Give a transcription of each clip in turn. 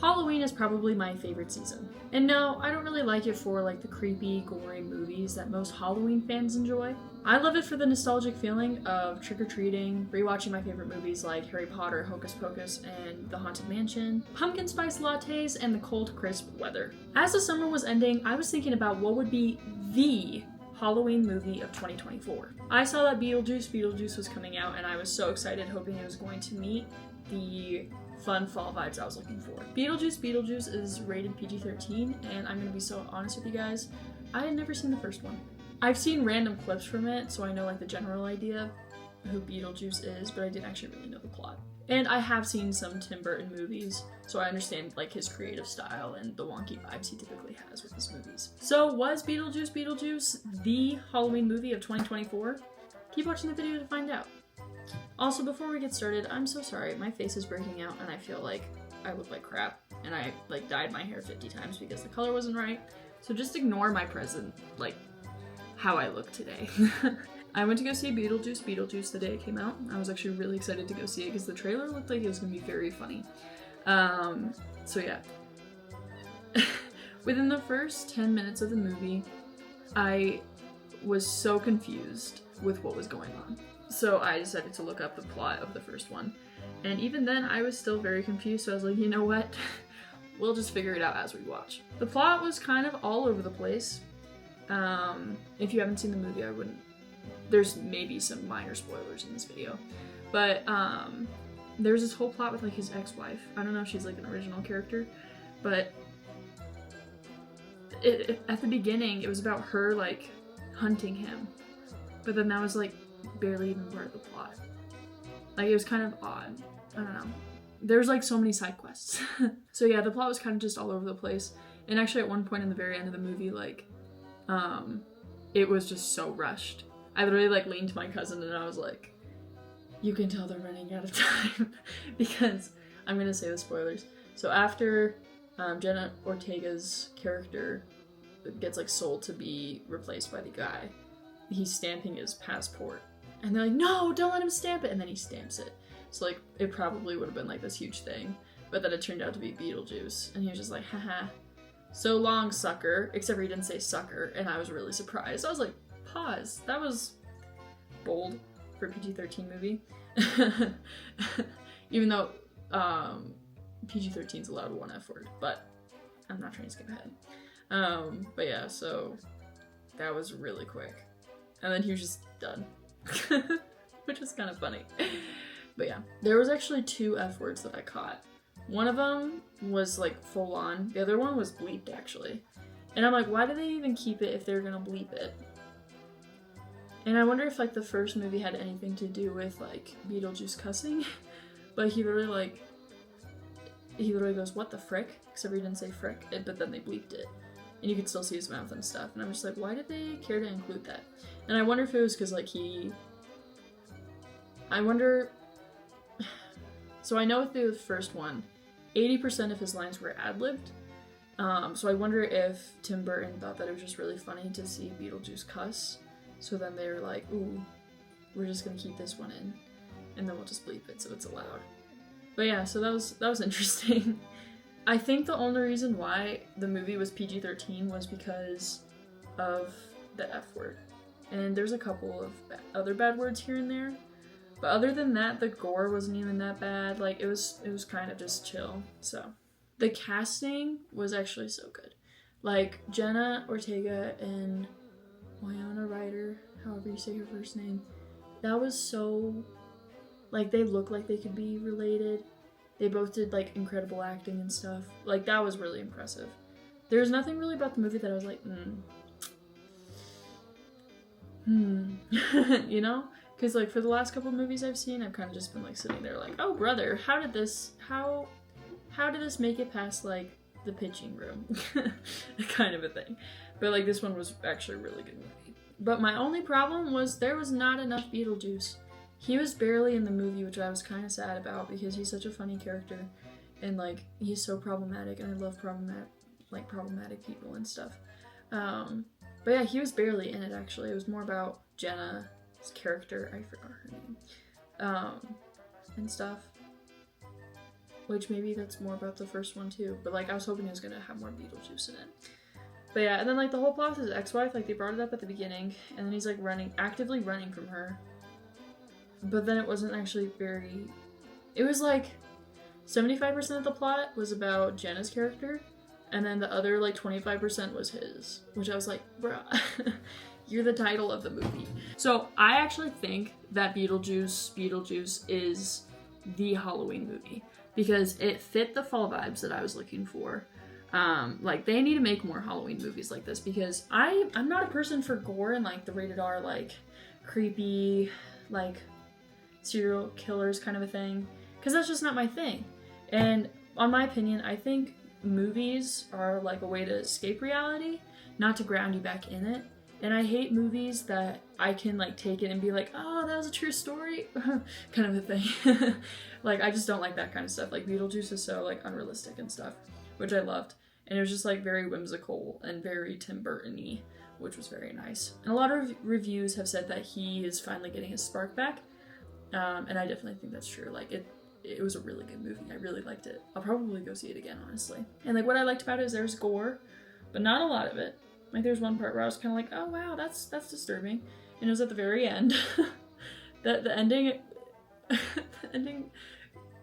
Halloween is probably my favorite season. And no, I don't really like it for like the creepy, gory movies that most Halloween fans enjoy. I love it for the nostalgic feeling of trick-or-treating, rewatching my favorite movies like Harry Potter, Hocus Pocus, and The Haunted Mansion, pumpkin spice lattes, and the cold, crisp weather. As the summer was ending, I was thinking about what would be the Halloween movie of 2024. I saw that Beetlejuice was coming out, and I was so excited, hoping it was going to meet the fun fall vibes I was looking for. Beetlejuice is rated PG-13, and I'm gonna be so honest with you guys, I had never seen the first one. I've seen random clips from it, so I know like the general idea of who Beetlejuice is, but I didn't actually really know the plot. And I have seen some Tim Burton movies, so I understand like his creative style and the wonky vibes he typically has with his movies. So was Beetlejuice the Halloween movie of 2024? Keep watching the video to find out. Also, before we get started, I'm so sorry, my face is breaking out and I feel like I look like crap, and I like dyed my hair 50 times because the color wasn't right, so just ignore my present, like, how I look today. I went to go see Beetlejuice the day it came out. I was actually really excited to go see it because the trailer looked like it was gonna be very funny. So yeah. Within the first 10 minutes of the movie, I was so confused with what was going on. So I decided to look up the plot of the first one. And even then, I was still very confused, so I was like, you know what? We'll just figure it out as we watch. The plot was kind of all over the place. If you haven't seen the movie, I wouldn't... There's maybe some minor spoilers in this video. But, there's this whole plot with, like, his ex-wife. I don't know if she's, like, an original character, but... at the beginning, it was about her, like, hunting him. But then that was, like, barely even part of the plot. Like, it was kind of odd. I don't know. There's like so many side quests. So yeah, the plot was kind of just all over the place. And actually at one point in the very end of the movie, like, it was just so rushed. I literally like leaned to my cousin and I was like, you can tell they're running out of time. Because I'm gonna say the spoilers. So after Jenna Ortega's character gets like sold to be replaced by the guy, he's stamping his passport. And they're like, no, don't let him stamp it. And then he stamps it. So like, it probably would have been like this huge thing. But then it turned out to be Beetlejuice. And he was just like, haha, so long, sucker. Except for he didn't say sucker. And I was really surprised. I was like, pause. That was bold for a PG-13 movie. Even though PG-13 is allowed one F word. But I'm not trying to skip ahead. But yeah, so that was really quick. And then he was just done. Which was kind of funny. But yeah, there was actually 2 F words that I caught. One of them was like full on. The other one was bleeped actually. And I'm like, why do they even keep it if they're gonna bleep it? And I wonder if like the first movie had anything to do with like Beetlejuice cussing. But he literally goes, what the frick? Except he didn't say frick, but then they bleeped it. And you could still see his mouth and stuff. And I'm just like, why did they care to include that? And I wonder if it was because, like, So I know with the first one, 80% of his lines were ad-libbed. So I wonder if Tim Burton thought that it was just really funny to see Beetlejuice cuss. So then they were like, ooh, we're just gonna keep this one in. And then we'll just bleep it so it's allowed. But yeah, so that was interesting. I think the only reason why the movie was PG-13 was because of the F word. And there's a couple of other bad words here and there. But other than that, the gore wasn't even that bad. Like, it was kind of just chill. So, the casting was actually so good. Like, Jenna Ortega and Winona Ryder, however you say her first name, that was so... Like, they look like they could be related. They both did, like, incredible acting and stuff. Like, that was really impressive. There's nothing really about the movie that I was like, you know? Because, like, for the last couple movies I've seen, I've kind of just been, like, sitting there like, oh, brother, how did this make it past, like, the pitching room? Kind of a thing. But, like, this one was actually a really good movie. But my only problem was there was not enough Beetlejuice. He was barely in the movie, which I was kind of sad about because he's such a funny character. And, like, he's so problematic, and I love problematic people and stuff. But yeah, he was barely in it, actually. It was more about Jenna's character. I forgot her name. And stuff. which maybe that's more about the first one too. But like I was hoping it was gonna have more Beetlejuice in it. But yeah, and then like the whole plot with his ex-wife, like they brought it up at the beginning, and then he's like actively running from her. But then it wasn't actually very. It was like 75% of the plot was about Jenna's character, and then the other like 25% was his, which I was like, bruh, you're the title of the movie. So I actually think that Beetlejuice is the Halloween movie because it fit the fall vibes that I was looking for. Like they need to make more Halloween movies like this because I'm not a person for gore and like the rated R like creepy like serial killers kind of a thing because that's just not my thing. And on my opinion, I think movies are like a way to escape reality, not to ground you back in it. And I hate movies that I can like take it and be like, oh, that was a true story, kind of a thing. Like I just don't like that kind of stuff. Like Beetlejuice is so like unrealistic and stuff, which I loved. And it was just like very whimsical and very Tim Burton-y, which was very nice. And a lot of reviews have said that he is finally getting his spark back. And I definitely think that's true. Like it was a really good movie. I really liked it. I'll probably go see it again, honestly. And like what I liked about it is there's gore, but not a lot of it. Like there's one part where I was kind of like, oh wow, that's disturbing. And it was at the very end. the ending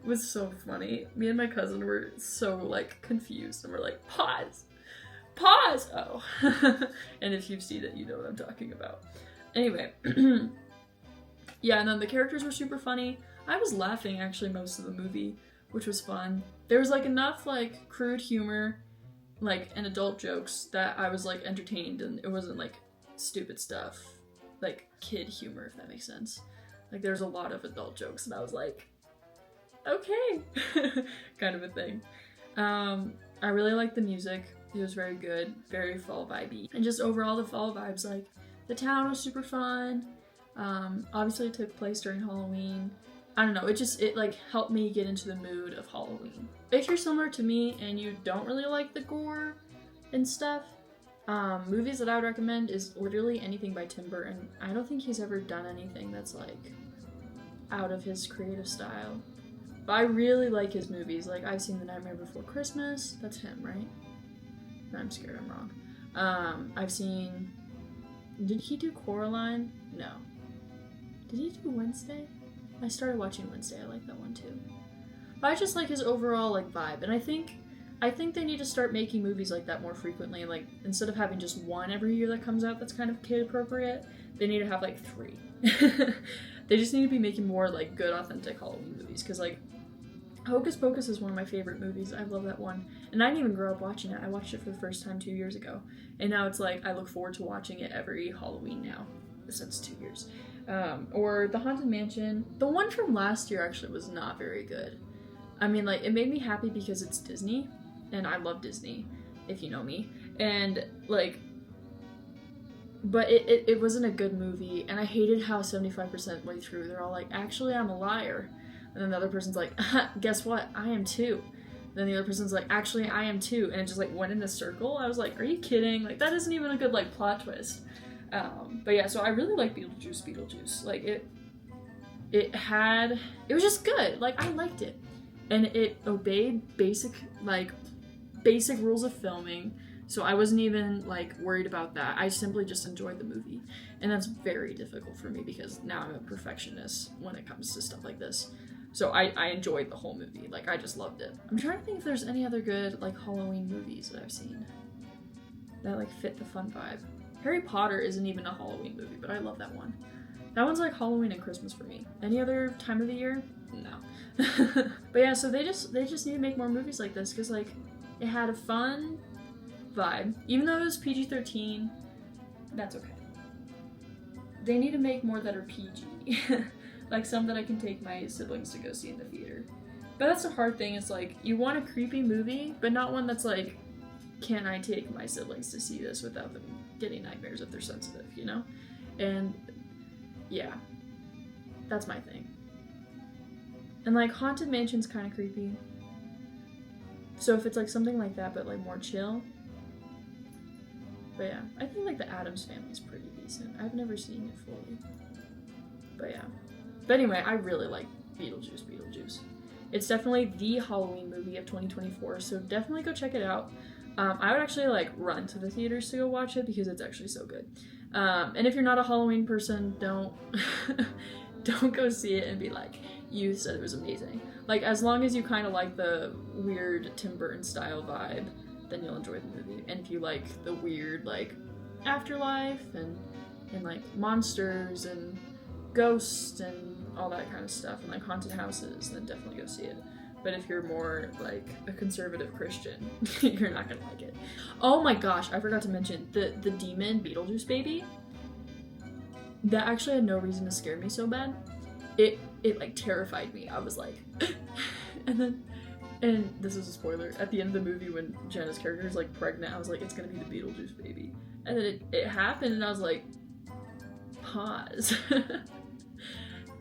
was so funny. Me and my cousin were so like confused and we're like, pause. Oh. And if you've seen it, you know what I'm talking about. Anyway. Yeah, and then the characters were super funny. I was laughing actually most of the movie, which was fun. There was like enough like crude humor, like and adult jokes that I was like entertained, and it wasn't like stupid stuff, like kid humor, if that makes sense. Like there's a lot of adult jokes, and I was like, okay, kind of a thing. I really liked the music. It was very good, very fall vibey, and just overall the fall vibes. Like the town was super fun. Obviously it took place during Halloween. I don't know, it like helped me get into the mood of Halloween. If you're similar to me and you don't really like the gore and stuff, movies that I would recommend is literally anything by Tim Burton. I don't think he's ever done anything that's like out of his creative style. But I really like his movies. Like I've seen The Nightmare Before Christmas. That's him, right? No, I'm scared I'm wrong. I've seen... Did he do Coraline? No. Did he do Wednesday? I started watching Wednesday. I like that one too. But I just like his overall like vibe, and I think they need to start making movies like that more frequently. Like instead of having just one every year that comes out that's kind of kid appropriate, they need to have like 3. They just need to be making more like good authentic Halloween movies because like Hocus Pocus is one of my favorite movies. I love that one, and I didn't even grow up watching it. I watched it for the first time 2 years ago, and now it's like I look forward to watching it every Halloween now since 2 years. Or The Haunted Mansion. The one from last year actually was not very good. I mean, like, it made me happy because it's Disney, and I love Disney, if you know me. And, like, but it wasn't a good movie, and I hated how 75% way through, they're all like, actually, I'm a liar. And then the other person's like, guess what? I am too. And then the other person's like, actually, I am too. And it just, like, went in a circle. I was like, are you kidding? Like, that isn't even a good, like, plot twist. But yeah, so I really like Beetlejuice. Like it was just good. Like I liked it, and it obeyed basic rules of filming. So I wasn't even like worried about that. I simply just enjoyed the movie, and that's very difficult for me because now I'm a perfectionist when it comes to stuff like this. So I enjoyed the whole movie. Like I just loved it. I'm trying to think if there's any other good like Halloween movies that I've seen that like fit the fun vibe. Harry Potter isn't even a Halloween movie, but I love that one. That one's like Halloween and Christmas for me. Any other time of the year? No. But yeah, so they just need to make more movies like this because like it had a fun vibe. Even though it was PG-13, that's okay. They need to make more that are PG. Like some that I can take my siblings to go see in the theater. But that's the hard thing, is like you want a creepy movie, but not one that's like, can I take my siblings to see this without them getting nightmares if they're sensitive, you know? And yeah, that's my thing. And like Haunted Mansion's kind of creepy. So if it's like something like that, but like more chill. But yeah, I think like the Addams Family's pretty decent. I've never seen it fully. But yeah. But anyway, I really like Beetlejuice. It's definitely the Halloween movie of 2024, so definitely go check it out. I would actually like run to the theaters to go watch it because it's actually so good. And if you're not a Halloween person, don't don't go see it and be like, you said it was amazing. Like, as long as you kind of like the weird Tim Burton style vibe, then you'll enjoy the movie. And if you like the weird like afterlife and like monsters and ghosts and all that kind of stuff and like haunted houses, then definitely go see it. But if you're more like a conservative Christian, you're not gonna like it. Oh my gosh, I forgot to mention the demon Beetlejuice baby. That actually had no reason to scare me so bad. It like terrified me. I was like, and this is a spoiler. At the end of the movie, when Jenna's character is like pregnant, I was like, it's gonna be the Beetlejuice baby. And then it happened, and I was like, pause.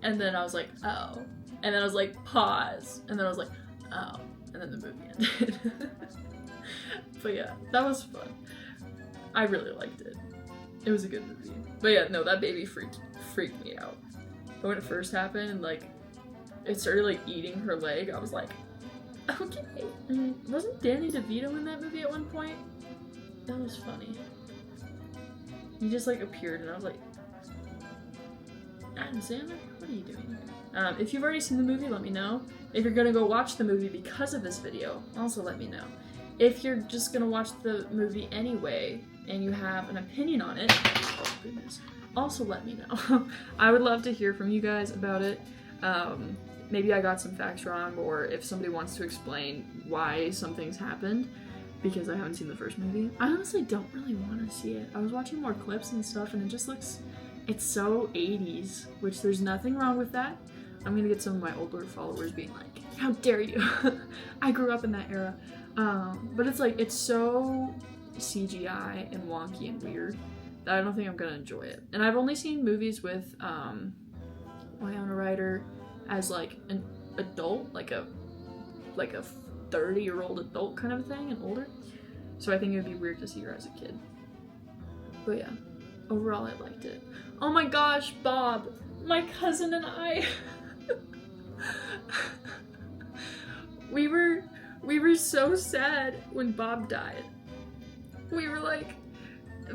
And then I was like, oh. And then I was like, pause. And then I was like, oh. And then the movie ended. But yeah, that was fun. I really liked it. It was a good movie. But yeah, no, that baby freaked me out. But when it first happened and like it started like eating her leg, I was like, okay. Wasn't Danny DeVito in that movie at one point? That was funny. He just like appeared and I was like, Adam Sandler, what are you doing? If you've already seen the movie, let me know. If you're gonna go watch the movie because of this video, also let me know. If you're just gonna watch the movie anyway and you have an opinion on it, oh goodness, also let me know. I would love to hear from you guys about it. Maybe I got some facts wrong, or if somebody wants to explain why some things happened, because I haven't seen the first movie. I honestly don't really want to see it. I was watching more clips and stuff and it just looks, it's so 80s, which there's nothing wrong with that. I'm gonna get some of my older followers being like, how dare you? I grew up in that era. But it's like, it's so CGI and wonky and weird that I don't think I'm gonna enjoy it. And I've only seen movies with Winona Ryder as like an adult, like a 30-year-old adult kind of thing and older. So I think it would be weird to see her as a kid. But yeah, overall I liked it. Oh my gosh, Bob, my cousin and I, we were so sad when Bob died. We were like,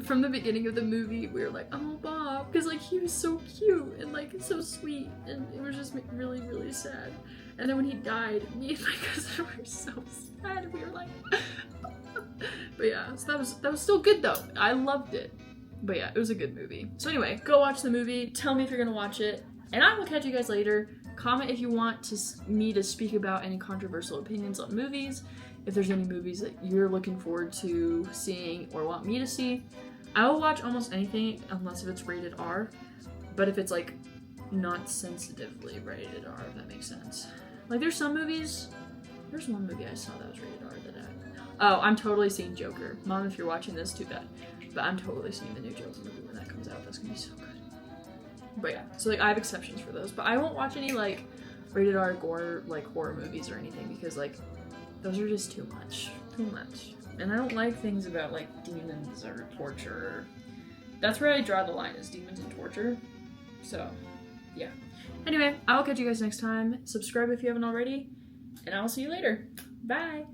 from the beginning of the movie, we were like, oh, Bob, because like he was so cute and like so sweet, and it was just really, really sad. And then when he died, me and my cousin were so sad. We were like, but yeah, so that was still good though. I loved it. But yeah, it was a good movie. So anyway, go watch the movie. Tell me if you're gonna watch it, and I will catch you guys later. Comment if you want me to speak about any controversial opinions on movies. If there's any movies that you're looking forward to seeing or want me to see. I will watch almost anything unless if it's rated R. But if it's like not sensitively rated R, if that makes sense. Like there's some movies. There's one movie I saw that was rated R oh, I'm totally seeing Joker. Mom, if you're watching this, too bad. But I'm totally seeing the new Joker movie when that comes out. That's gonna be so good. But yeah, so like I have exceptions for those. But I won't watch any like rated R gore, like horror movies or anything, because like those are just too much. Too much. And I don't like things about like demons or torture. That's where I draw the line, is demons and torture. So yeah. Anyway, I will catch you guys next time. Subscribe if you haven't already, and I will see you later. Bye!